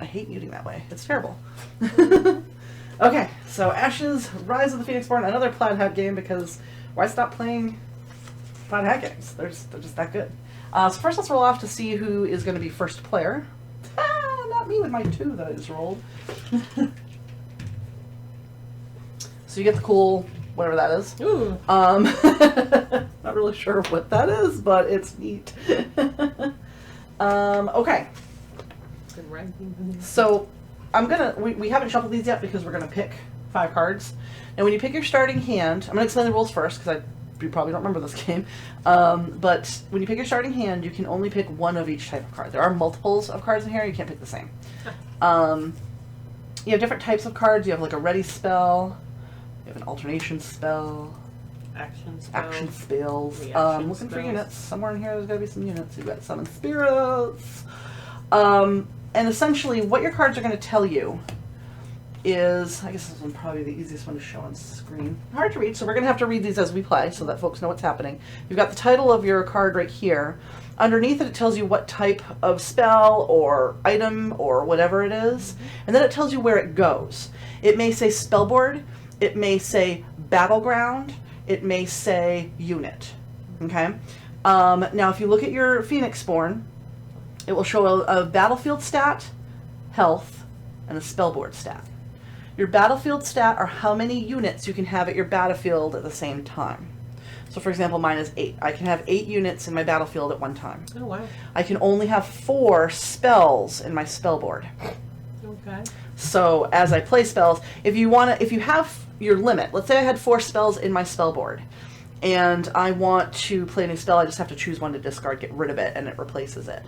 hate muting that way. It's terrible. Okay, so Ashes, Rise of the Phoenixborn, another Plaid Hat game, because why stop playing Plaid Hat games? They're just that good. So first let's roll off to see who is going to be first player. Not me with my 2 that I just rolled. So you get the cool, whatever that is. Ooh. Not really sure what that is, but it's neat. Okay. So we haven't shuffled these yet because we're gonna pick 5 cards. And when you pick your starting hand, I'm gonna explain the rules first because you probably don't remember this game. But when you pick your starting hand, you can only pick one of each type of card. There are multiples of cards in here. You can't pick the same. You have different types of cards. You have like a ready spell. You have an alternation spell. Action spells. Reaction Looking for spells. units. Somewhere in here there's gotta be some units. You've got summon spirits. And essentially what your cards are going to tell you is, I guess this one's probably the easiest one to show on screen. Hard to read, so we're going to have to read these as we play so that folks know what's happening. You've got the title of your card right here. Underneath it tells you what type of spell or item or whatever it is. And then it tells you where it goes. It may say spellboard. It may say battleground. It may say unit. Okay? Now if you look at your Phoenixborn, it will show a battlefield stat, health, and a spellboard stat. Your battlefield stat are how many units you can have at your battlefield at the same time. So for example, mine is 8. I can have 8 units in my battlefield at one time. Oh, wow. I can only have 4 spells in my spellboard. Okay. So as I play spells, if you have your limit, let's say I had 4 spells in my spellboard, and I want to play a new spell, I just have to choose one to discard, get rid of it, and it replaces it.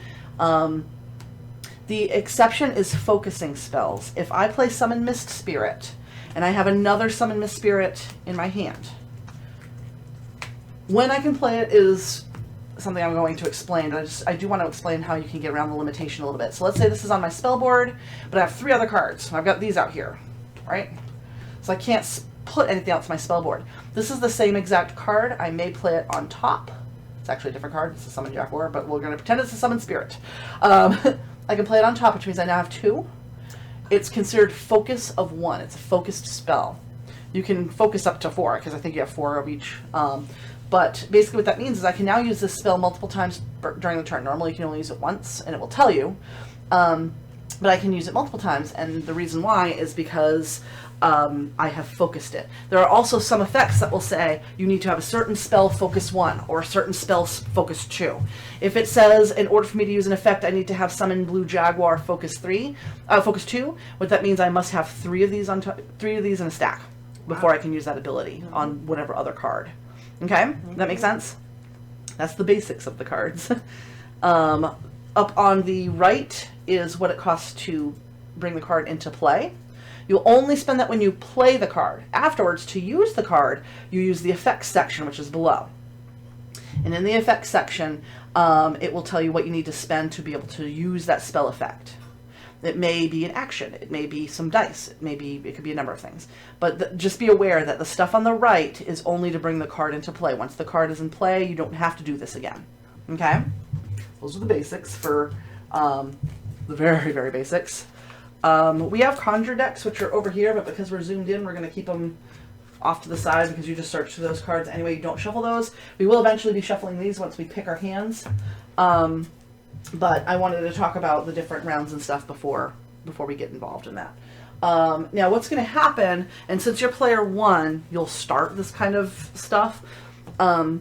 The exception is focusing spells. If I play Summon Mist Spirit, and I have another Summon Mist Spirit in my hand, when I can play it is something I'm going to explain, but I do want to explain how you can get around the limitation a little bit. So let's say this is on my spell board, but I have 3 other cards. I've got these out here, right? So I can't put anything else in my spell board. This is the same exact card. I may play it on top. It's actually a different card. It's a Summon Jaguar, but we're going to pretend it's a Summon Spirit. I can play it on top, which means I now have 2. It's considered focus of 1. It's a focused spell. You can focus up to 4, because I think you have 4 of each. But basically what that means is I can now use this spell multiple times during the turn. Normally you can only use it once, and it will tell you. But I can use it multiple times, and the reason why is because I have focused it. There are also some effects that will say you need to have a certain spell focus 1 or a certain spell focus 2. If it says in order for me to use an effect I need to have Summon Blue Jaguar focus 2, what that means I must have 3 of these in a stack before I can use that ability on whatever other card. Okay? That makes sense? That's the basics of the cards. Up on the right is what it costs to bring the card into play. You'll only spend that when you play the card. Afterwards, to use the card, you use the effects section, which is below. And in the effects section, it will tell you what you need to spend to be able to use that spell effect. It may be an action. It may be some dice. It could be a number of things. But just be aware that the stuff on the right is only to bring the card into play. Once the card is in play, you don't have to do this again. Okay? Those are the basics for the very, very basics. We have conjure decks, which are over here, but because we're zoomed in, we're going to keep them off to the side because you just search for those cards anyway. You don't shuffle those. We will eventually be shuffling these once we pick our hands. But I wanted to talk about the different rounds and stuff before we get involved in that. Now, what's going to happen, and since you're player 1, you'll start this kind of stuff. We're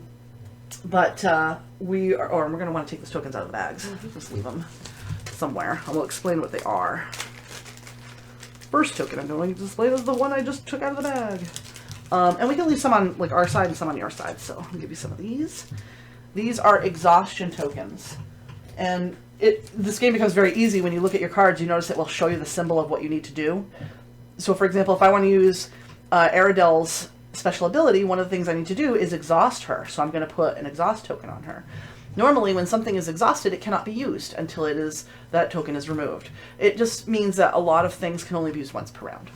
going to want to take these tokens out of the bags. Just leave them somewhere. I will explain what they are. First token I'm going to display is the one I just took out of the bag. And we can leave some on like our side and some on your side. So I'll give you some of these. These are exhaustion tokens. And this game becomes very easy when you look at your cards. You notice it will show you the symbol of what you need to do. So for example, if I want to use Aradel's special ability, one of the things I need to do is exhaust her. So I'm going to put an exhaust token on her. Normally, when something is exhausted, it cannot be used until that token is removed. It just means that a lot of things can only be used once per round.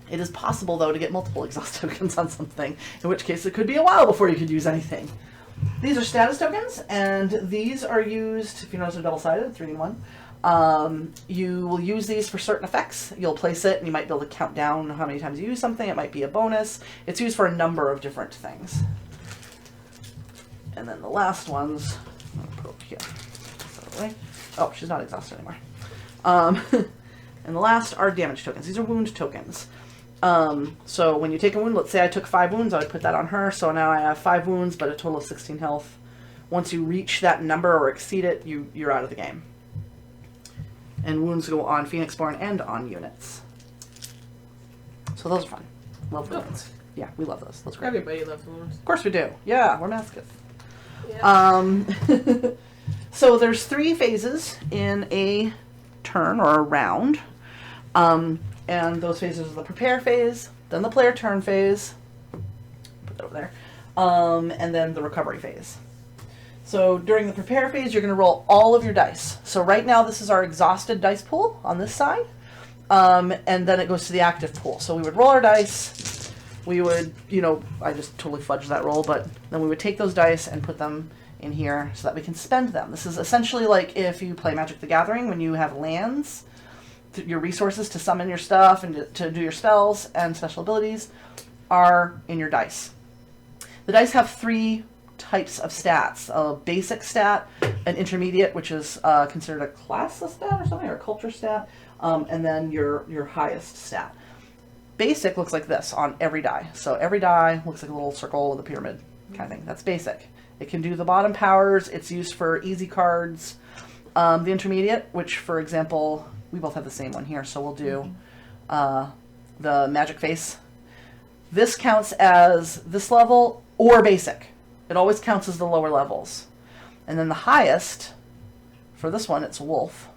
It is possible, though, to get multiple exhaust tokens on something, in which case it could be a while before you could use anything. These are status tokens, and these are used, if you notice they're double-sided, 3 in 1. You will use these for certain effects. You'll place it and you might be able to count down how many times you use something. It might be a bonus. It's used for a number of different things. And then the last ones, I'll put over here. Put that away. Oh, she's not exhausted anymore. And the last are damage tokens. These are wound tokens. So when you take a wound, let's say I took 5 wounds, I would put that on her. So now I have 5 wounds, but a total of 16 health. Once you reach that number or exceed it, you're out of the game. And wounds go on Phoenixborn and on units. So those are fun. Love the wounds. Yeah, we love those. Those are great. Everybody loves wounds. Of course we do. Yeah, we're masochists. Yeah. So there's 3 phases in a turn or a round. And those phases are the prepare phase, then the player turn phase, put that over there, and then the recovery phase. So during the prepare phase, you're going to roll all of your dice. So right now, this is our exhausted dice pool on this side, and then it goes to the active pool. So we would roll our dice. We would, I just totally fudged that roll, but then we would take those dice and put them in here so that we can spend them. This is essentially like if you play Magic the Gathering, when you have lands, your resources to summon your stuff and to do your spells and special abilities are in your dice. The dice have 3 types of stats: a basic stat, an intermediate, which is considered a class stat or something, or a culture stat, and then your highest stat. Basic looks like this on every die. So every die looks like a little circle with a pyramid kind of thing. That's basic. It can do the bottom powers. It's used for easy cards. The intermediate, which, for example, we both have the same one here, so we'll do the magic face. This counts as this level or basic. It always counts as the lower levels. And then the highest, for this one, it's a wolf.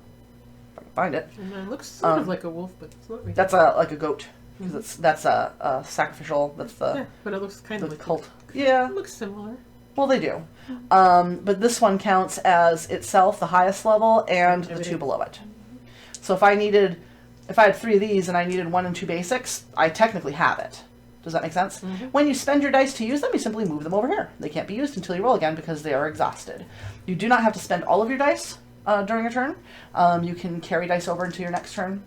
If I can find it. And it looks sort of like a wolf, but it's not really. That's like a goat. Because that's a sacrificial. That's the Yeah, but it looks kind of the like cult. Yeah. It looks similar. Well, they do. But this one counts as itself the highest level and the 2 below it. So if I had 3 of these and I needed 1 and 2 basics, I technically have it. Does that make sense? Mm-hmm. When you spend your dice to use them, you simply move them over here. They can't be used until you roll again because they are exhausted. You do not have to spend all of your dice during a turn. You can carry dice over into your next turn,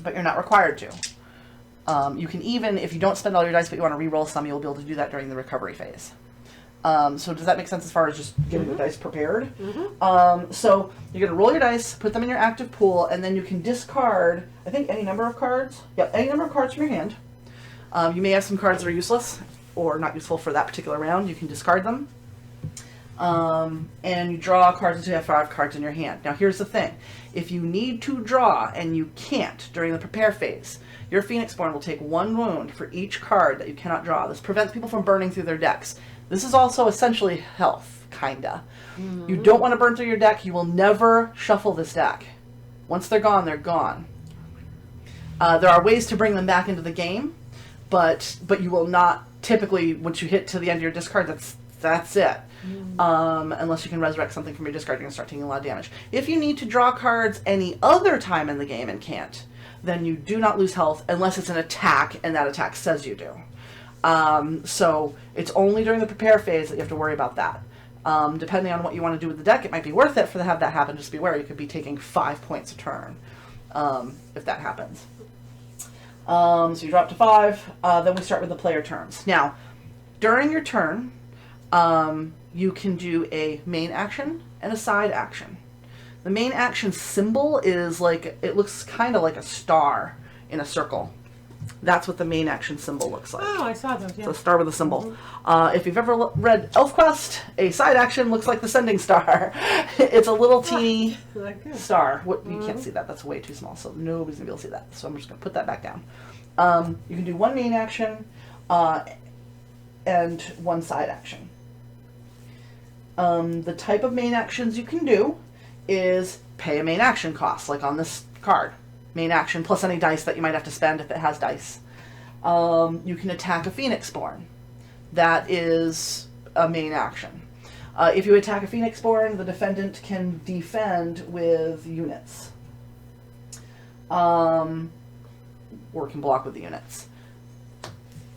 but you're not required to. You can even, if you don't spend all your dice but you want to re-roll some, you'll be able to do that during the recovery phase. So does that make sense as far as just getting the dice prepared? So you're going to roll your dice, put them in your active pool, and then you can discard, I think, any number of cards. Yeah, any number of cards from your hand. You may have some cards that are useless or not useful for that particular round. You can discard them. And you draw cards until you have 5 cards in your hand. Now here's the thing. If you need to draw and you can't during the prepare phase, your Phoenixborn will take 1 wound for each card that you cannot draw. This prevents people from burning through their decks. This is also essentially health, kinda. You don't want to burn through your deck. You will never shuffle this deck. Once they're gone, they're gone. There are ways to bring them back into the game, but you will not typically, once you hit to the end of your discard, that's it. Unless you can resurrect something from your discard, you're going to start taking a lot of damage. If you need to draw cards any other time in the game and can't, then you do not lose health unless it's an attack and that attack says you do. So it's only during the prepare phase that you have to worry about that. Depending on what you want to do with the deck, it might be worth it to have that happen. Just be aware, you could be taking 5 points a turn if that happens. So you drop to 5, then we start with the player turns. Now, during your turn, you can do a main action and a side action. The main action symbol is like, it looks kind of like a star in a circle. That's what the main action symbol looks like. Oh, I saw those, yeah. It's a star with a symbol. If you've ever read ElfQuest, a side action looks like the sending star. It's a little teeny star. You can't see that. That's way too small, so nobody's going to be able to see that. So I'm just going to put that back down. You can do 1 main action and 1 side action. The type of main actions you can do is pay a main action cost, like on this card. Main action plus any dice that you might have to spend if it has dice. You can attack a Phoenixborn. That is a main action. If you attack a Phoenixborn, the defendant can defend with units. Or can block with the units.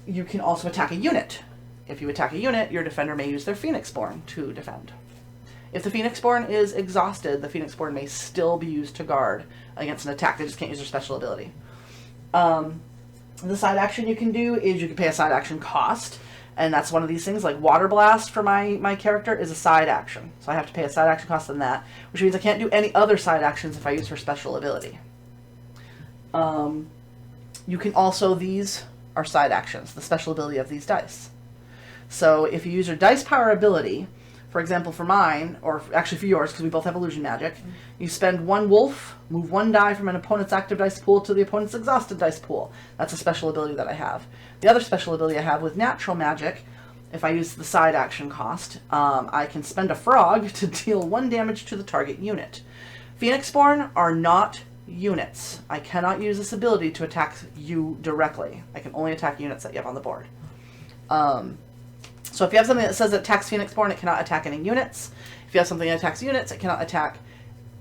You can also attack a unit. If you attack a unit, your defender may use their Phoenixborn to defend. If the Phoenixborn is exhausted, the Phoenixborn may still be used to guard against an attack. They just can't use their special ability. The side action you can do is you can pay a side action cost, and that's one of these things. Like Water Blast for my character is a side action, so I have to pay a side action cost on that, which means I can't do any other side actions if I use her special ability. You can also, these are side actions, the special ability of these dice. So if you use your dice power ability, for example, for mine, or actually for yours, because we both have illusion magic, you spend 1 wolf, move 1 die from an opponent's active dice pool to the opponent's exhausted dice pool. That's a special ability that I have. The other special ability I have with natural magic, if I use the side action cost, I can spend a frog to deal 1 damage to the target unit. Phoenixborn are not units. I cannot use this ability to attack you directly. I can only attack units that you have on the board. So if you have something that says it attacks Phoenixborn, it cannot attack any units. If you have something that attacks units, it cannot attack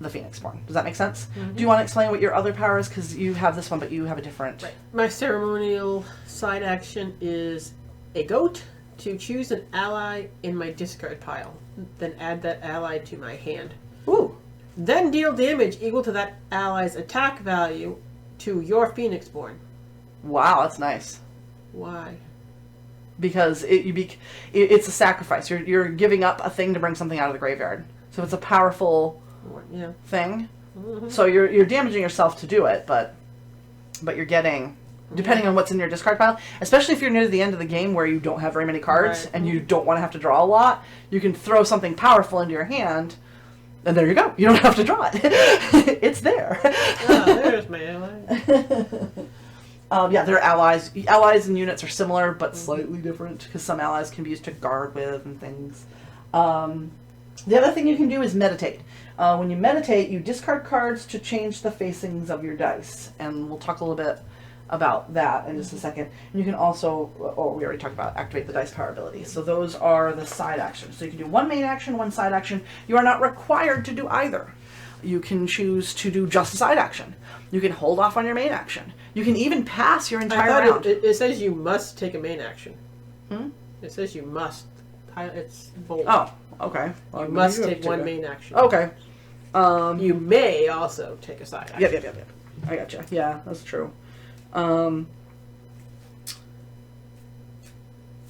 the Phoenixborn. Does that make sense? Mm-hmm. Do you want to explain what your other power is? Because you have this one, but you have a different... Right. My ceremonial side action is a goat to choose an ally in my discard pile. Then add that ally to my hand. Ooh. Then deal damage equal to that ally's attack value to your Phoenixborn. Wow, that's nice. Why? Because it's a sacrifice. You're giving up a thing to bring something out of the graveyard. So it's a powerful thing. Mm-hmm. So you're damaging yourself to do it, but you're getting, depending on what's in your discard pile, especially if you're near the end of the game where you don't have very many cards and you don't want to have to draw a lot, you can throw something powerful into your hand, and there you go. You don't have to draw it. It's there. Oh, there's my ally. Yeah, they're allies. Allies and units are similar, but slightly different, because some allies can be used to guard with and things. The other thing you can do is meditate. When you meditate, you discard cards to change the facings of your dice, and we'll talk a little bit about that in just a second. And you can also, we already talked about activate the dice power ability. So those are the side actions. So you can do 1 main action, 1 side action. You are not required to do either. You can choose to do just a side action. You can hold off on your main action. You can even pass your entire round. It says you must take a main action. Hmm? It says you must. It's bold. Oh, okay. Well, you must take 1 main action. Okay. You may also take a side action. Yep. I gotcha. Yeah, that's true.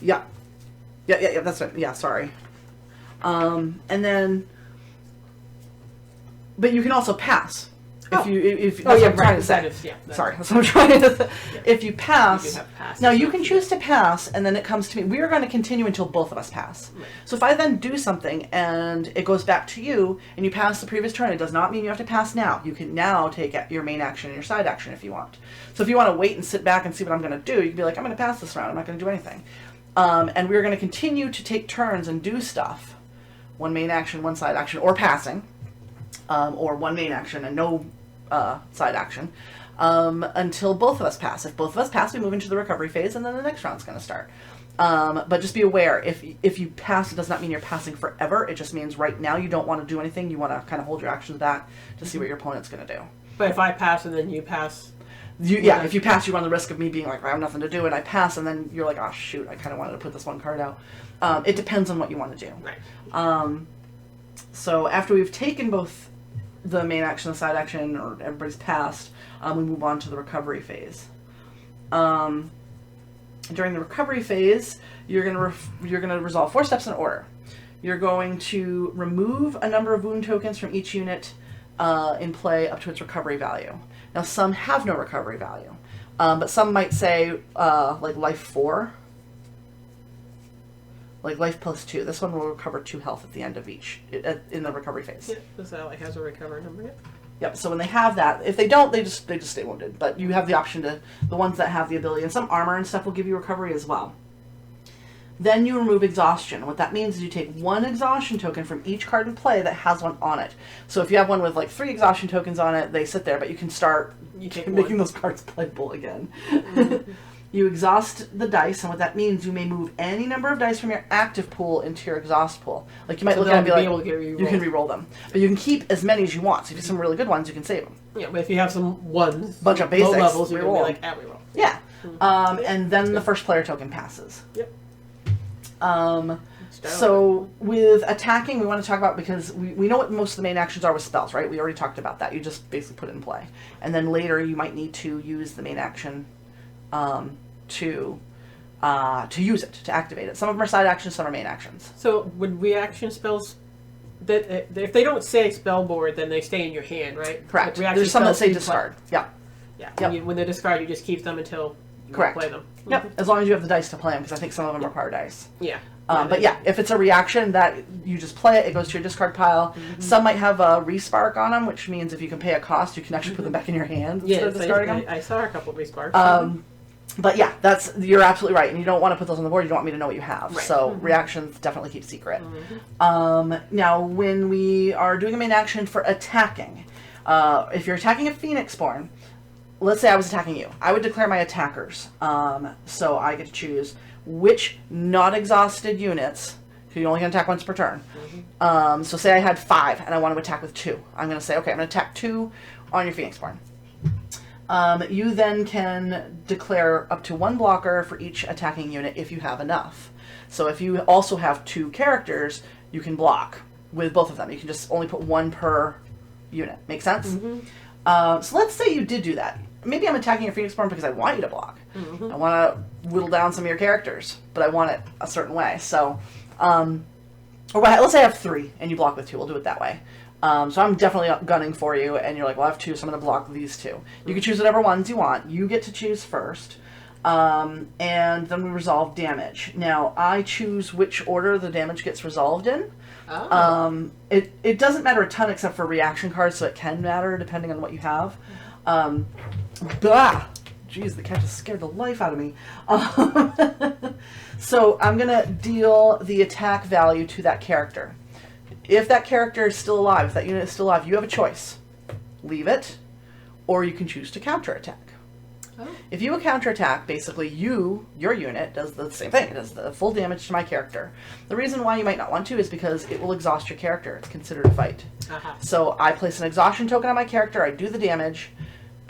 Yeah, that's right. Yeah, sorry. And then, but you can also pass. That's what I'm trying to say. Sorry, that's what I'm trying to say. If you pass, now you can choose to pass, and then it comes to me. We are going to continue until both of us pass. Right. So if I then do something and it goes back to you, and you pass the previous turn, it does not mean you have to pass now. You can now take your main action and your side action if you want. So if you want to wait and sit back and see what I'm going to do, you can be like, I'm going to pass this round. I'm not going to do anything. And we're going to continue to take turns and do stuff. 1 main action, 1 side action, or passing. Or 1 main action and no side action, until both of us pass. If both of us pass, we move into the recovery phase, and then the next round's going to start. But just be aware, if you pass, it does not mean you're passing forever. It just means right now you don't want to do anything. You want to kind of hold your actions back to see what your opponent's going to do. But if I pass and then you pass... if you pass, you run the risk of me being like, I have nothing to do, and I pass, and then you're like, oh shoot, I kind of wanted to put this 1 card out. It depends on what you want to do. Right. So after we've taken both the main action, the side action, or everybody's passed, we move on to the recovery phase. During the recovery phase, you're gonna resolve 4 steps in order. You're going to remove a number of wound tokens from each unit in play up to its recovery value. Now, some have no recovery value, but some might say like life 4. Like life plus 2. This one will recover 2 health at the end of each in the recovery phase. Yeah, this ally has a recovery number. Yep. Yep. So when they have that, if they don't, they just stay wounded. But you have the option to the ones that have the ability, and some armor and stuff will give you recovery as well. Then you remove exhaustion. What that means is you take 1 exhaustion token from each card in play that has one on it. So if you have one with like 3 exhaustion tokens on it, they sit there, but you can start making those cards playable again. Mm-hmm. You exhaust the dice, and what that means, you may move any number of dice from your active pool into your exhaust pool. Like you might look at it and be like, you can re-roll them. But you can keep as many as you want. So if you have some really good ones, you can save them. Yeah, but if you have some ones, bunch of basics, low levels, you can be like, re-roll. Yeah. And then the first player token passes. Yep. style. So with attacking, we want to talk about, because we know what most of the main actions are with spells, right? We already talked about that. You just basically put it in play. And then later you might need to use the main action to use it, to activate it. Some of them are side actions, some are main actions. So would reaction spells, that if they don't say spell board, then they stay in your hand, right? Correct. Reaction There's some that spells say you discard. Yeah. Yeah. Yep. When they're discarded, you just keep them until you Correct. play them. Yep. As long as you have the dice to play them, because I think some of them require dice. Yeah. But yeah, if it's a reaction that you just play it, it goes to your discard pile. Some might have a respark on them, which means if you can pay a cost, you can actually put them back in your hand instead of discarding them. I saw a couple of resparks. But yeah, you're absolutely right, and you don't want to put those on the board. You don't want me to know what you have. Right. So reactions definitely keep secret. Now, when we are doing a main action for attacking, if you're attacking a Phoenixborn, let's say I was attacking you, I would declare my attackers. So I get to choose which not exhausted units. You only can attack once per turn. So say I had 5 and I want to attack with 2. I'm going to say, okay, I'm going to attack 2 on your Phoenixborn. You then can declare up to 1 blocker for each attacking unit if you have enough. So if you also have 2 characters, you can block with both of them. You can just only put 1 per unit. Make sense? So let's say you did do that. Maybe I'm attacking your Phoenixborn because I want you to block. I want to whittle down some of your characters, but I want it a certain way. So, let's say I have 3 and you block with 2. We'll do it that way. So I'm definitely gunning for you, and you're like, well, I have 2, so I'm going to block these 2. You can choose whatever ones you want. You get to choose first, and then we resolve damage. Now, I choose which order the damage gets resolved in. It doesn't matter a ton except for reaction cards, so it can matter depending on what you have. Jeez, the cat just scared the life out of me. So I'm going to deal the attack value to that character. If that character is still alive, if that unit is still alive, you have a choice. Leave it, or you can choose to counterattack. If you counterattack, basically your unit does the same thing. It does the full damage to my character. The reason why you might not want to is because it will exhaust your character. It's considered a fight. So I place an exhaustion token on my character, I do the damage,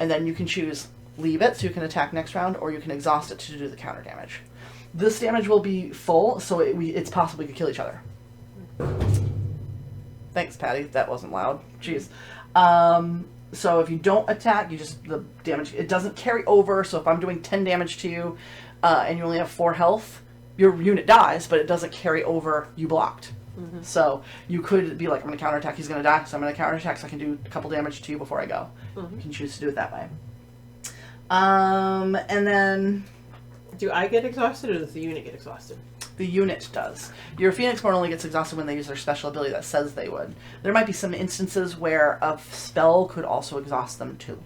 and then you can choose leave it so you can attack next round, or you can exhaust it to do the counter damage. This damage will be full, so it's possible we could kill each other. Thanks, Patty. That wasn't loud. Jeez. So if you don't attack, the damage, it doesn't carry over. So if I'm doing 10 damage to you, and you only have 4 health, your unit dies, but it doesn't carry over, you blocked. So you could be like, I'm going to counterattack, he's going to die, so I'm going to counterattack so I can do a couple damage to you before I go. You can choose to do it that way. And then... Do I get exhausted, or does the unit get exhausted? The unit does. Your Phoenixborn only gets exhausted when they use their special ability that says they would. There might be some instances where a spell could also exhaust them too.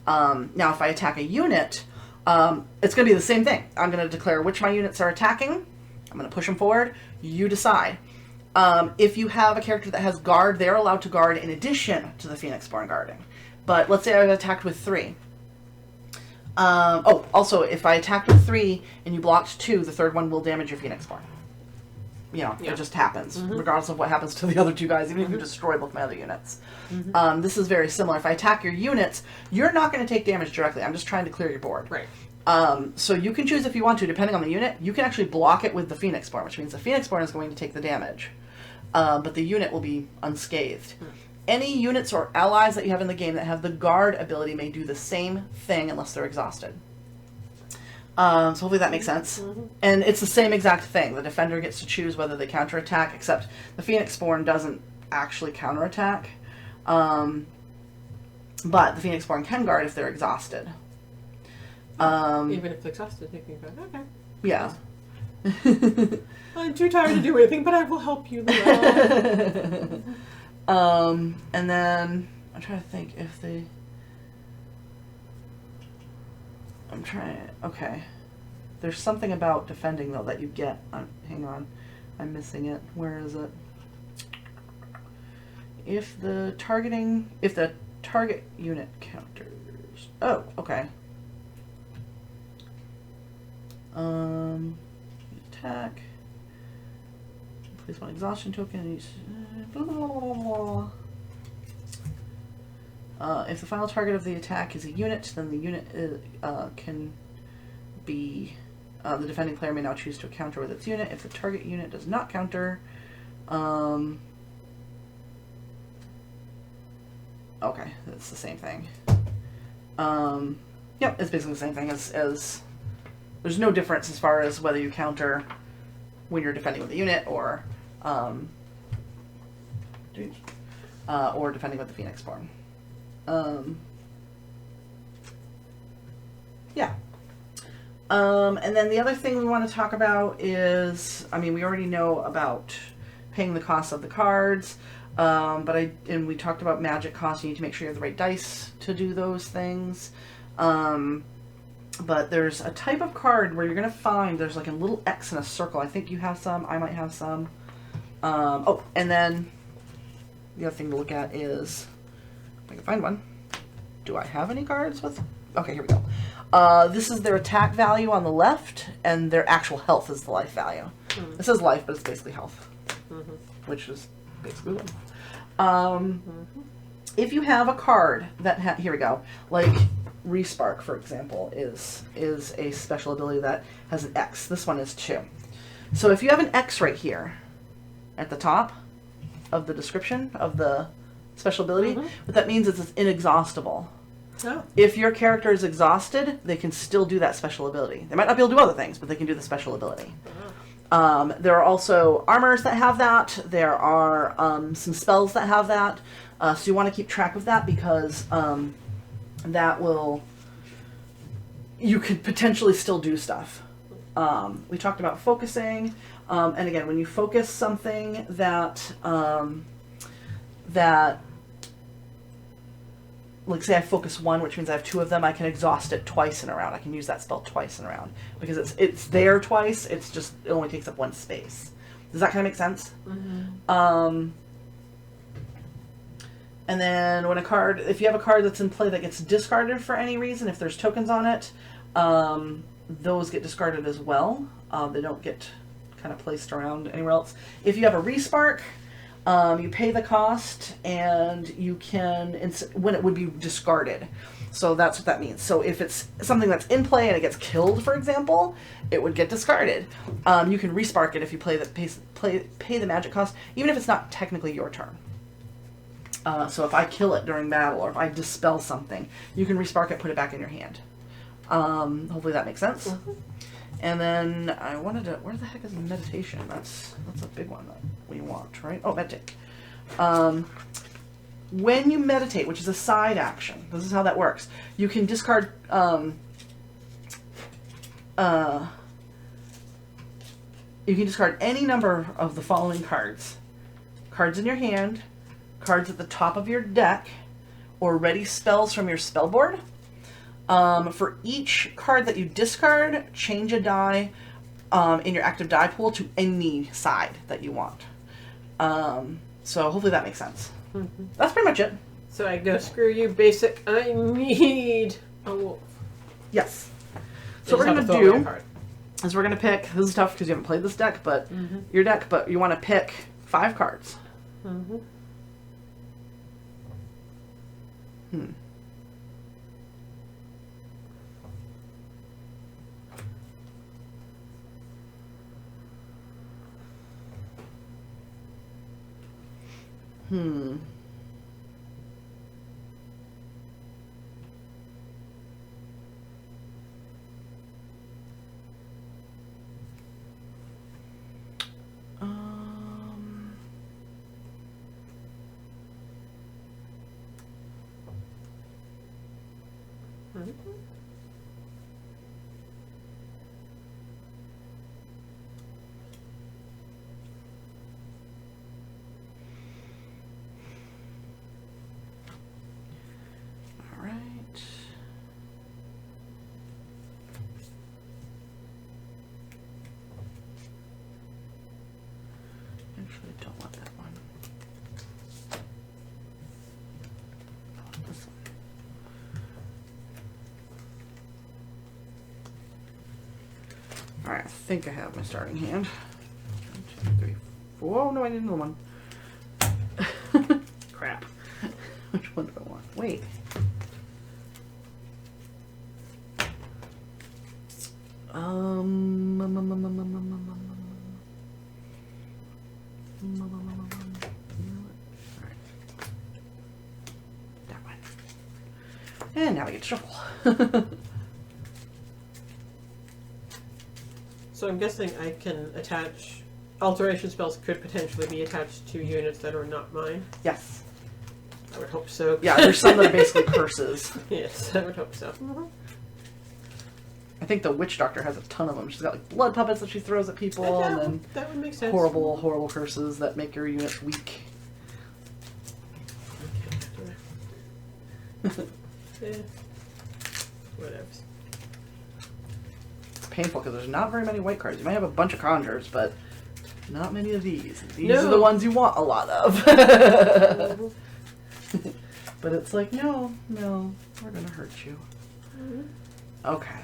Now, if I attack a unit, it's going to be the same thing. I'm going to declare which my units are attacking. I'm going to push them forward. You decide. If you have a character that has guard, they're allowed to guard in addition to the Phoenixborn guarding. But let's say I was attacked with 3. Also, if I attacked with 3 and you blocked 2, the 3rd one will damage your Phoenixborn. It just happens, regardless of what happens to the other 2 guys, even if you destroy both my other units. This is very similar. If I attack your units, you're not going to take damage directly. I'm just trying to clear your board. Right. So you can choose if you want to, depending on the unit. You can actually block it with the Phoenixborn, which means the Phoenixborn is going to take the damage. But the unit will be unscathed. Any units or allies that you have in the game that have the guard ability may do the same thing unless they're exhausted. So hopefully that makes sense. And it's the same exact thing. The defender gets to choose whether they counterattack, except the Phoenixborn doesn't actually counterattack. But the Phoenixborn can guard if they're exhausted. Even if they're exhausted, they can guard. Okay. Yeah. I'm too tired to do anything, but I will help you. And then I'm trying to think if they... Okay. There's something about defending, though, that you get. Hang on. I'm missing it. Where is it? If the target unit counters... Oh, okay. Attack. Place 1 exhaustion token. Blah, blah, blah, blah, blah. If the final target of the attack is a unit, then the unit can be The defending player may now choose to counter with its unit if the target unit does not counter. Okay, it's the same thing. Yep, it's basically the same thing as there's no difference as far as whether you counter when you're defending with a unit or defending with the Phoenixborn. Yeah. And then the other thing we want to talk about is, I mean, we already know about paying the cost of the cards, and we talked about magic costs. You need to make sure you have the right dice to do those things. But there's a type of card where you're going to find there's like a little X in a circle. I think you have some. I might have some. Oh, and then the other thing to look at is, if I can find one. Do I have any cards with? Okay, here we go. This is their attack value on the left, and their actual health is the life value. Mm-hmm. It says life, but it's basically health, mm-hmm. which is basically life. If you have a card that here we go, like Respark, for example, is a special ability that has an X. This one is 2. So if you have an X right here at the top of the description of the special ability, mm-hmm. what that means is it's inexhaustible. Oh. If your character is exhausted, they can still do that special ability. They might not be able to do other things, but they can do the special ability. Oh. There are also armors that have that. There are some spells that have that. So you want to keep track of that because that will... You could potentially still do stuff. We talked about focusing. And again, when you focus something that... like say I focus 1, which means I have 2 of them, I can exhaust it twice in a round. I can use that spell twice in a round. Because it's there twice, it only takes up 1 space. Does that kind of make sense? Mm-hmm. And then when if you have a card that's in play that gets discarded for any reason, if there's tokens on it, those get discarded as well. They don't get kind of placed around anywhere else. If you have a Respark, you pay the cost, and you can, when it would be discarded. So that's what that means. So if it's something that's in play and it gets killed, for example, it would get discarded. You can Respark it if you pay the magic cost, even if it's not technically your turn. So if I kill it during battle, or if I dispel something, you can Respark it, put it back in your hand. Hopefully that makes sense. Mm-hmm. And then I wanted to, where the heck is meditation? That's a big one that we want, right? Oh, meditate. When you meditate, which is a side action, this is how that works. You can discard, you can discard any number of the following cards. Cards in your hand, cards at the top of your deck, or ready spells from your spell board. For each card that you discard, change a die in your active die pool to any side that you want. So hopefully that makes sense. Mm-hmm. That's pretty much it. So I go, screw you, basic, I need a wolf. Yes. So what we're going to do is we're going to pick, this is tough because you haven't played this deck, but mm-hmm. your deck, but you want to pick 5 cards. Mm-hmm. Actually, I don't want that one. I want this one. Alright, I think I have my starting hand. 1, 2, 3, 4. Oh, no, I need another one. Crap. Which one do I want? Wait. And now we get to shuffle. So I'm guessing I can attach... Alteration spells could potentially be attached to units that are not mine. Yes. I would hope so. Yeah, there's some that are basically curses. Yes, I would hope so. I think the witch doctor has a ton of them. She's got like blood puppets that she throws at people, and then that would make sense. horrible, horrible curses that make your units weak. Whatever. It's painful because there's not very many white cards. You might have a bunch of conjures, but not many of these. These are the ones you want a lot of. But it's like, no, we're gonna hurt you. Okay.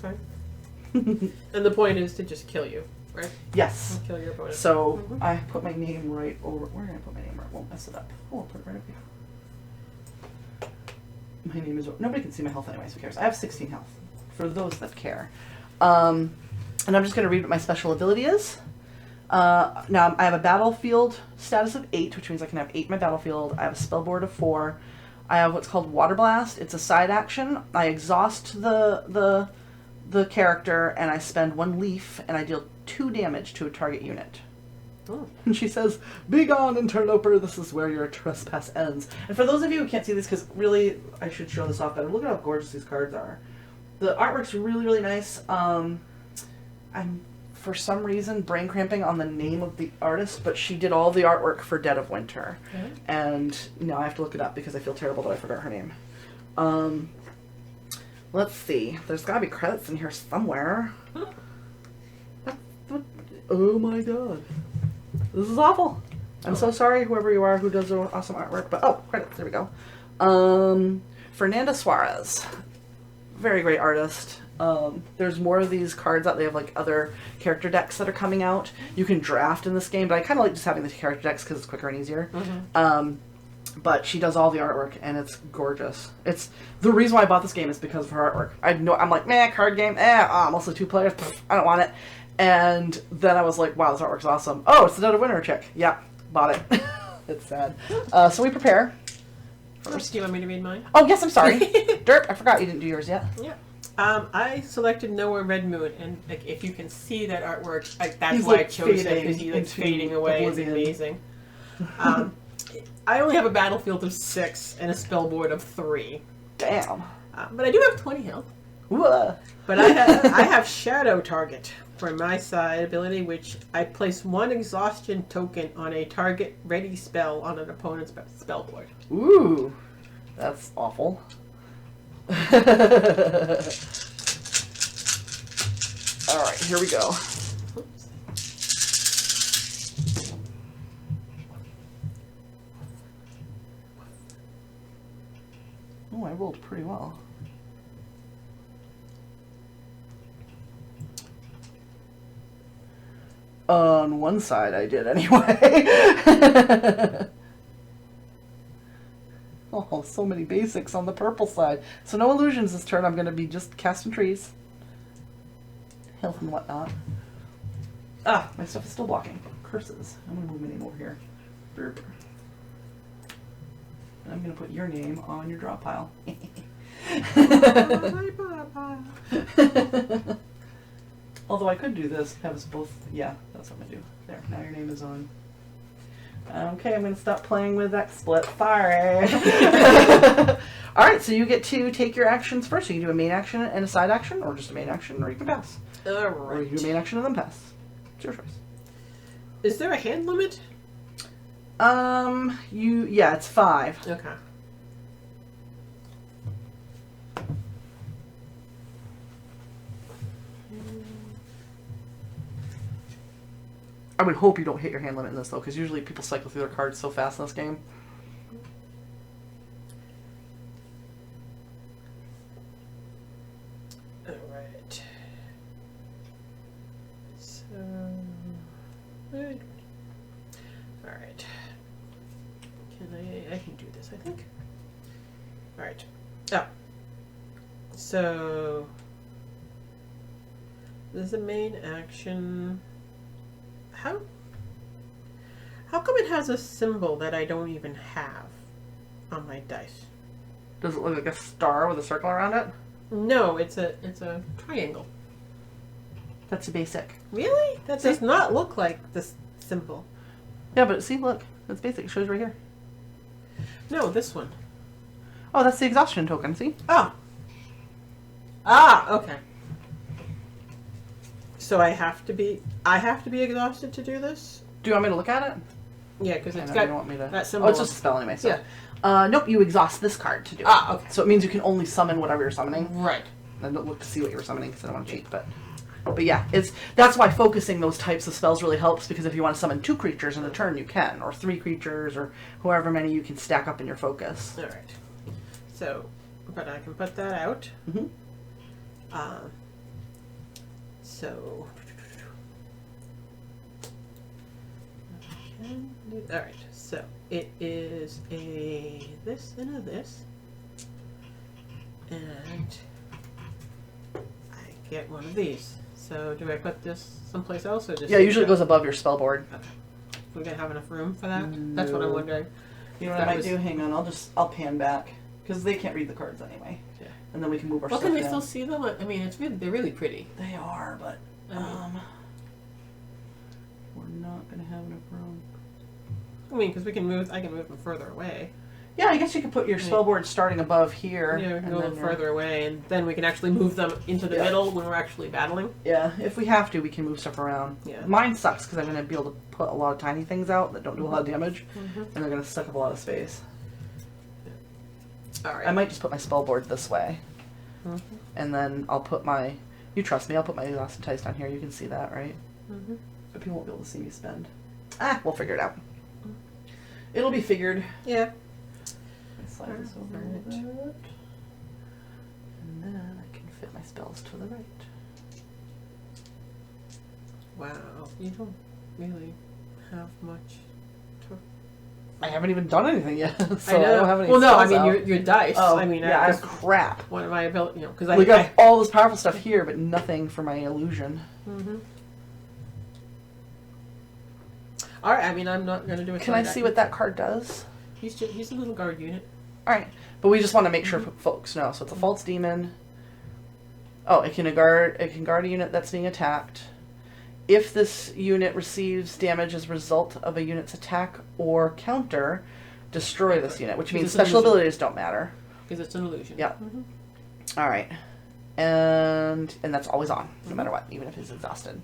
Okay. And the point is to just kill you, right? Yes. Kill your opponent. So I put my name right over. Where did I put my name? I won't mess it up. Oh, I'll put it right up here. My name is. Nobody can see my health anyways. Who cares? I have 16 health. For those that care. And I'm just gonna read what my special ability is. Now I have a battlefield status of 8, which means I can have 8 in my battlefield. I have a spell board of 4. I have what's called Water Blast. It's a side action. I exhaust the character and I spend 1 leaf and I deal 2 damage to a target unit. Oh. And she says, "Be gone, interloper. This is where your trespass ends." And for those of you who can't see this, because really I should show this off better. Look at how gorgeous these cards are. The artwork's really, really nice. I'm for some reason brain cramping on the name of the artist, but she did all the artwork for Dead of Winter. Okay. And now I have to look it up because I feel terrible that I forgot her name. Let's see. There's gotta be credits in here somewhere. Oh my god. This is awful. I'm so sorry, whoever you are who does the awesome artwork, but credits, there we go. Fernanda Suarez. Very great artist. There's more of these cards out. They have like other character decks that are coming out. You can draft in this game, but I kind of like just having the character decks because it's quicker and easier. But she does all the artwork and it's gorgeous. It's the reason why I bought this game is because of her artwork. I'm like, meh, card game, mostly 2 players. I don't want it. And then I was like, wow, this artwork's awesome. Oh, it's the Dead of Winter chick. Yeah, bought it. It's sad. So we prepare. First, do you want me to read mine? Oh yes, I'm sorry. Derp, I forgot you didn't do yours yet. Yeah. I selected Nowhere Red Moon, and like, if you can see that artwork, that's He's why like I chose it, because he's like fading away. Oblivion. It's amazing. I only have a battlefield of 6 and a spell board of 3. Damn. But I do have 20 health. Whoa. But I have Shadow Target for my side ability, which I place 1 exhaustion token on a target ready spell on an opponent's spell board. Ooh, that's awful. Alright, here we go. Oops. Oh, I rolled pretty well. On one side I did anyway. Oh, so many basics on the purple side. So no illusions this turn. I'm going to be just casting trees. Health and whatnot. Ah, my stuff is still blocking. Curses. I'm going to move my name over here. Burp. And I'm going to put your name on your draw pile. Although I could do this, have us both. Yeah, that's what I'm going to do. There, now your name is on. Okay, I'm going to stop playing with that split. Sorry. Alright, so you get to take your actions first. So you can do a main action and a side action, or just a main action, or you can pass. Alright. Or you do a main action and then pass. It's your choice. Is there a hand limit? Yeah, it's 5. Okay. I would hope you don't hit your hand limit in this, though, because usually people cycle through their cards so fast in this game. Alright. So... Alright. I can do this, I think. Alright. Oh. So... This is a main action... How come it has a symbol that I don't even have on my dice? Does it look like a star with a circle around it? No, it's a triangle. That's a basic. Really? That does not look like this symbol. Yeah, but see, look. That's basic. It shows right here. No, this one. Oh, that's the exhaustion token, see? Oh. Ah, okay. So I have to be exhausted to do this? Do you want me to look at it? Yeah, because I it's know got you want me to. that symbol. Oh, it's just a spell anyway, so. Yeah. Nope, you exhaust this card to do it. Ah, okay. So it means you can only summon whatever you're summoning. Right. I don't look to see what you were summoning because I don't want to cheat, but yeah, that's why focusing those types of spells really helps, because if you want to summon 2 creatures in a turn, you can, or 3 creatures, or however many you can stack up in your focus. All right. So, but I can put that out. Mm-hmm. So. All right. So it is a this and a this, and I get one of these. So do I put this someplace else or just? Yeah, usually it goes above your spell board. Okay. We're gonna have enough room for that. That's what I'm No. wondering. You know what I might do? Hang on, I'll pan back because they can't read the cards anyway. Yeah. And then we can move our Well, stuff can they down. still see them? I mean, they're really pretty. They are, but we're not gonna have enough room. I mean, because I can move them further away. Yeah, I guess you could put your spell board starting above here. Yeah, we can and go a then little further away, and then we can actually move them into the middle when we're actually battling. Yeah, if we have to, we can move stuff around. Yeah. Mine sucks because I'm going to be able to put a lot of tiny things out that don't do a lot of damage, and they're going to suck up a lot of space. All right. I might just put my spell board this way, and then I'll put my. You trust me? I'll put my exhausted dice down here. You can see that, right? But people won't be able to see me spend. We'll figure it out. It'll be figured. Yeah. Slide this over a little bit. And then I can fit my spells to the right. Wow. You don't really have much. I haven't even done anything yet, so I know. I don't have any well, no, I spells mean out. your dice. Oh, I mean, yeah, I have crap. One of my ability, because Like, I have all this powerful stuff here, but nothing for my illusion. All right. I mean, I'm not going to do it. Can I see what that card does? He's a little guard unit. All right, but we just want to make sure folks know. So it's a false demon. Oh, it can guard a unit that's being attacked. If this unit receives damage as a result of a unit's attack or counter, destroy this unit, which means special abilities don't matter. Because it's an illusion. Yeah. All right, and that's always on, no matter what, even if he's exhausted.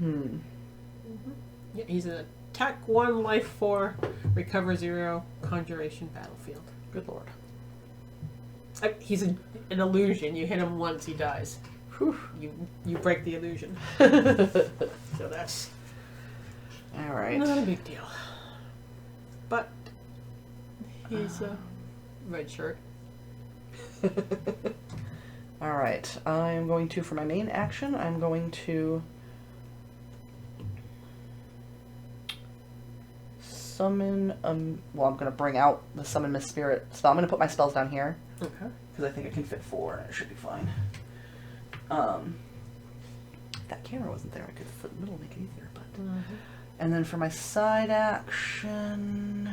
Yeah, he's an attack 1, life 4, recover 0, conjuration battlefield. Good lord. He's an illusion. You hit him once, he dies. Whew. You break the illusion. So that's All right. not a big deal. But he's a red shirt. All right. I'm going to, for my main action, I'm going to summon, well, I'm going to bring out the Summon Miss Spirit spell. I'm going to put my spells down here. Okay. Because I think I can fit 4 and it should be fine. If that camera wasn't there, I could flip the middle, make it easier, but. And then for my side action.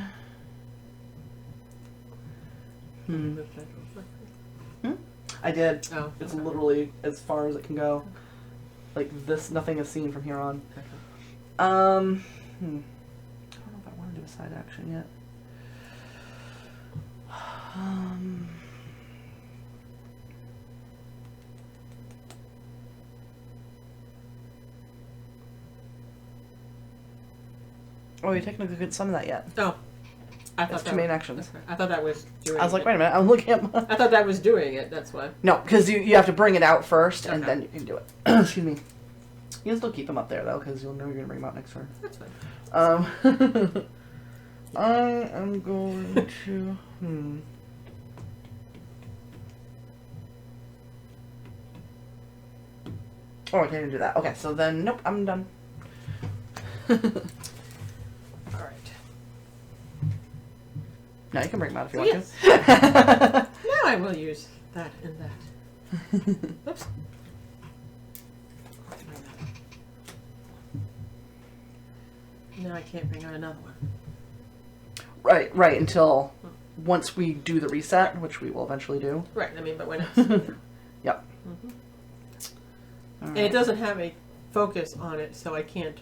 I did. Oh, It's okay. literally as far as it can go. Like this, nothing is seen from here on. Okay. I don't know if I want to do a side action yet. Oh, you technically couldn't summon that yet. Oh. I That's thought 2 main actions. Okay. I thought that was doing I was like, it. wait a minute, I'm looking at my... I thought that was doing it, that's why. No, because you have to bring it out first, and Okay. then you can do it. Excuse me. You can still keep them up there, though, because you'll know you're going to bring them out next turn. That's fine. I am going to... Oh, I can't even do that. Okay, so then, nope, I'm done. Alright. Now you can bring them out if you want Yes. to. Now I will use that and that. Oops. Now I can't bring out another one. Right, until once we do the reset, which we will eventually do. Right. I mean, but when it's Yep. and it doesn't have a focus on it, so I can't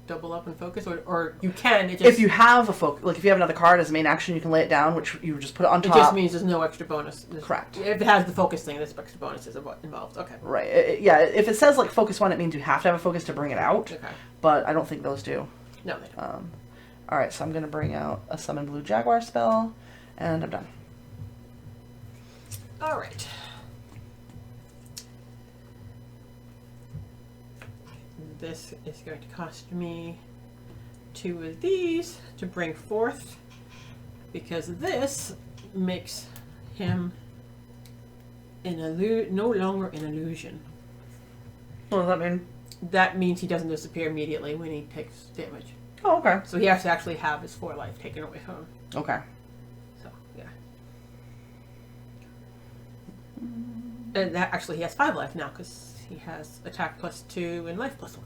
double up and focus, or you can. It just, If you have a focus, like if you have another card as a main action, you can lay it down, which you just put it on it top. just means there's no extra bonus. Correct. If it has the focus thing, there's extra bonuses involved. Okay. Right. Yeah. If it says like focus one, it means you have to have a focus to bring it out. Okay. But I don't think those do. No, they don't. All right. So I'm gonna bring out a summon blue jaguar spell, and I'm done. All right. This is going to cost me 2 of these to bring forth, because this makes him no longer an illusion. What does that mean? That means he doesn't disappear immediately when he takes damage. Oh, okay. So he has to actually have his 4 life taken away from him. Okay. So, yeah. And that actually he has 5 life now, because he has attack +2 and life +1.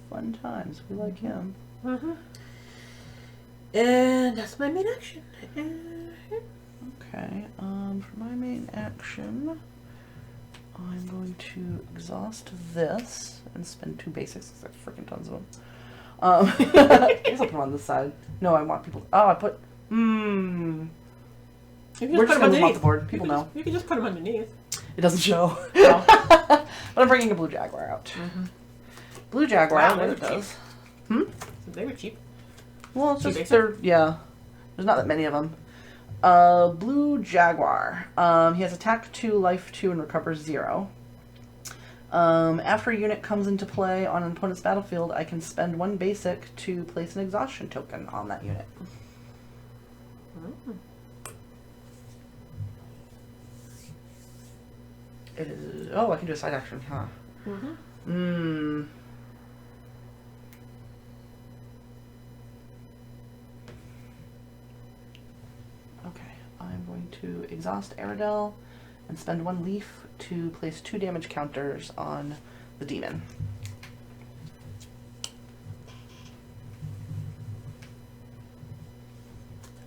Fun times. We like him. Mm-hmm. And that's my main action. Okay. For my main action, I'm going to exhaust this and spend 2 basics because I have freaking tons of them. I guess I'll put them on this side. No, I want people. Oh, I put. You can We're just just put gonna move them them off underneath. the board. People know. You can just put them underneath. It doesn't show. No. But I'm bringing a blue jaguar out. Mm-hmm. Blue jaguar. Wow, what they it were cheap. does? Hmm. They were cheap. Well, it's Two just basic? they're There's not that many of them. Blue jaguar. He has attack 2, life 2, and recover 0. After a unit comes into play on an opponent's battlefield, I can spend 1 basic to place an exhaustion token on that unit. Mm-hmm. It is. Oh, I can do a side action, huh? Mm-hmm. Okay, I'm going to exhaust Aerodel and spend 1 leaf to place 2 damage counters on the demon.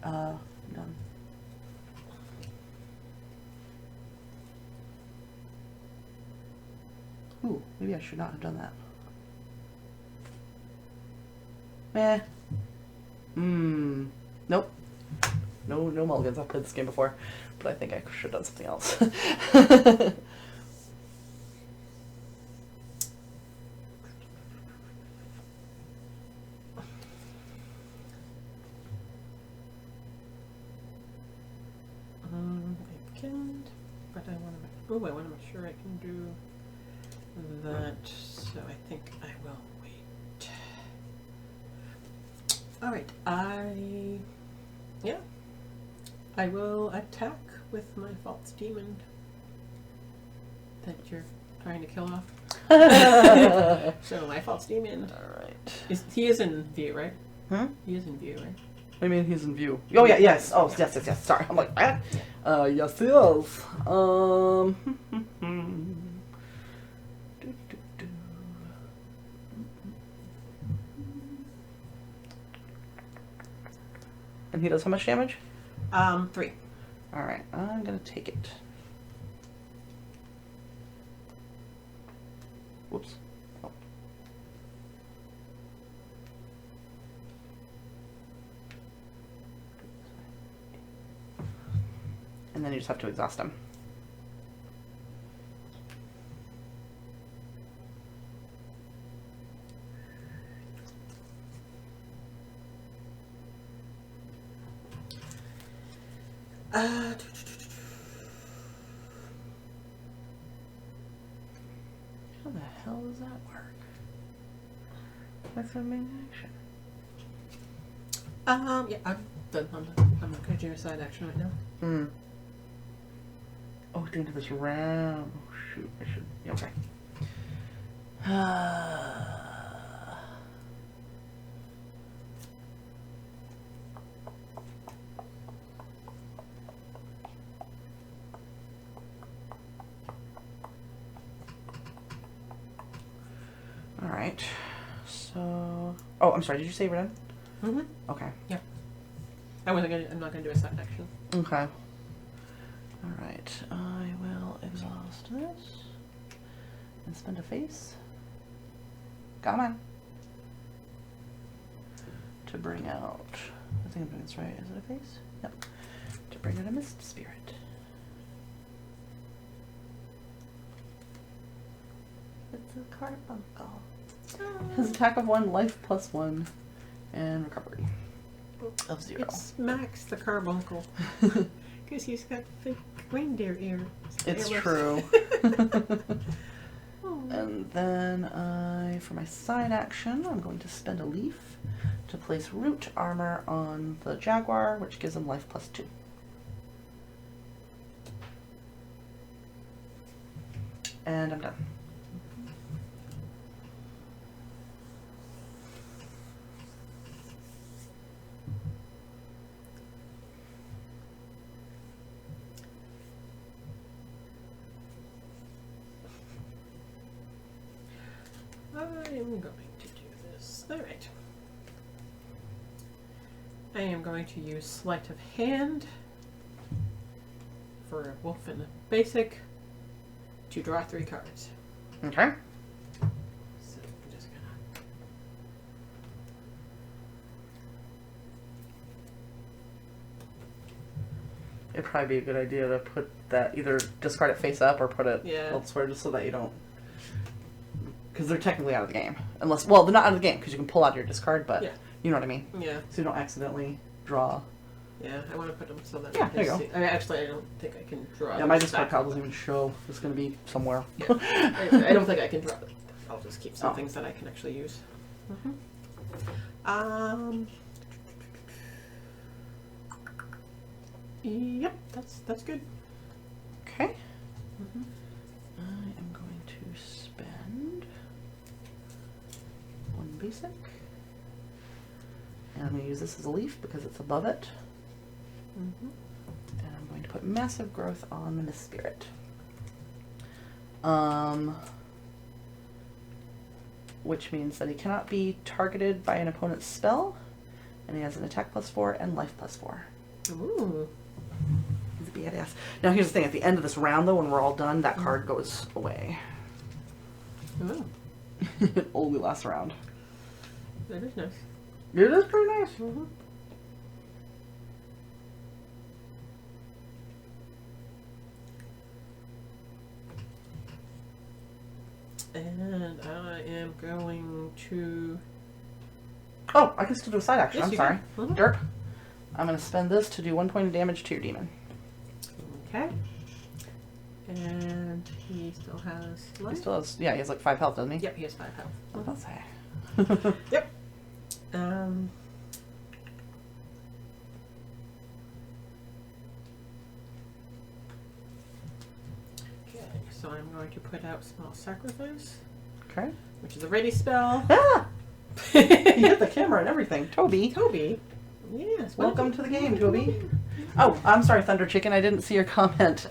Done. Ooh, maybe I should not have done that. Meh. Nope. No mulligans. I've played this game before, but I think I should have done something else. I can, but I want to. Oh, I want to make sure I can do that. So I think I will wait. All right, I will attack with my false demon that you're trying to kill off. So my false demon. All right. He is in view, right? Huh? He is in view, right? I mean, he's in view. Oh yeah, yes. Oh yes. Sorry, I'm like, ah. Yes, he is. And he does how much damage? 3. All right, I'm gonna take it. Whoops. Oh. And then you just have to exhaust him. How the hell does that work? That's our main action. Yeah, I'm done. I'm not going to do a side action right now. Oh, doing to this round. Oh, shoot, I should. Yeah, okay. All right. So, oh, I'm sorry. Did you say we're done? Mm-hmm. Okay. Yeah. I'm not gonna do a side action. Okay. Alright, I will exhaust this and spend a face. Come on. To bring out, I think I'm doing this right. Is it a face? Yep. To bring out a mist spirit. It's a carbuncle. His attack of 1, life +1, and recovery of 0. It's Max the carbuncle. Because he's got fake reindeer ears. It's true. And then for my side action, I'm going to spend a leaf to place root armor on the jaguar, which gives him life +2. And I'm done. I am going to do this. Alright. I am going to use Sleight of Hand for a wolf and a basic to draw 3 cards. Okay. So I'm just gonna. It'd probably be a good idea to put that, either discard it face up or put it elsewhere, just so that you don't. Because they're technically out of the game. Unless, well, they're not out of the game because you can pull out your discard, but you know what I mean? Yeah. So you don't accidentally draw. Yeah, I want to put them so that Yeah, there you go. I don't think I can draw. Yeah, my discard pile doesn't even show. It's going to be somewhere. Yeah. I don't think I can draw them. I'll just keep some things that I can actually use. Yep, that's good. Okay. I am going to spend 1 basic. And I'm going to use this as a leaf because it's above it. And I'm going to put massive growth on the Mist Spirit. Which means that he cannot be targeted by an opponent's spell. And he has an attack +4 and life +4. Ooh. He's a badass. Now here's the thing, at the end of this round though, when we're all done, that card goes away. Oh. It only lasts a round. That is nice. It is pretty nice. And I am going to... Oh, I can still do a side action. Yes, I'm you sorry. can. Derp. I'm going to spend this to do 1 point of damage to your demon. Okay. And he still has life? He still has, yeah, he has like 5 health, doesn't he? Yep, he has 5 health. What does that say? Yep. Okay, so I'm going to put out Small Sacrifice. Okay. Which is a ready spell. Ah! You hit the camera and everything. Toby. Toby. Yes. Welcome to the game, Toby. Oh, I'm sorry, Thunder Chicken. I didn't see your comment.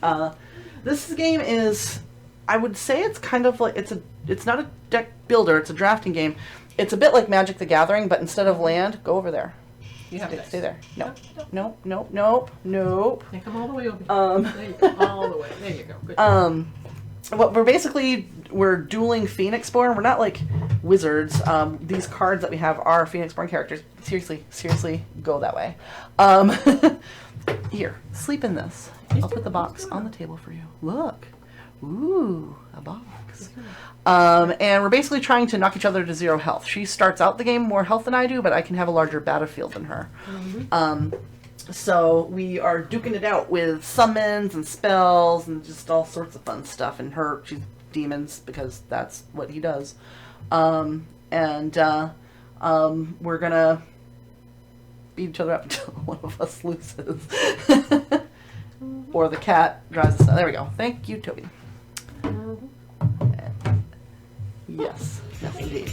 This game is, I would say it's kind of like, it's not a deck builder, it's a drafting game. It's a bit like Magic the Gathering, but instead of land, go over there. You have Stay there. Nope. Nope. Yeah, come all the way over here. There you go. All the way. There you go. Good. What we're dueling Phoenixborn. We're not like wizards. These cards that we have are Phoenixborn characters. Seriously, go that way. Here, sleep in this. I'll put the box on the table for you. Look. Ooh, a box. And we're basically trying to knock each other to 0 health. She starts out the game more health than I do, but I can have a larger battlefield than her. So we are duking it out with summons and spells and just all sorts of fun stuff. And she's demons because that's what he does. We're gonna beat each other up until one of us loses. Or the cat drives us down. There we go. Thank you, Toby. Yes. Yes, indeed.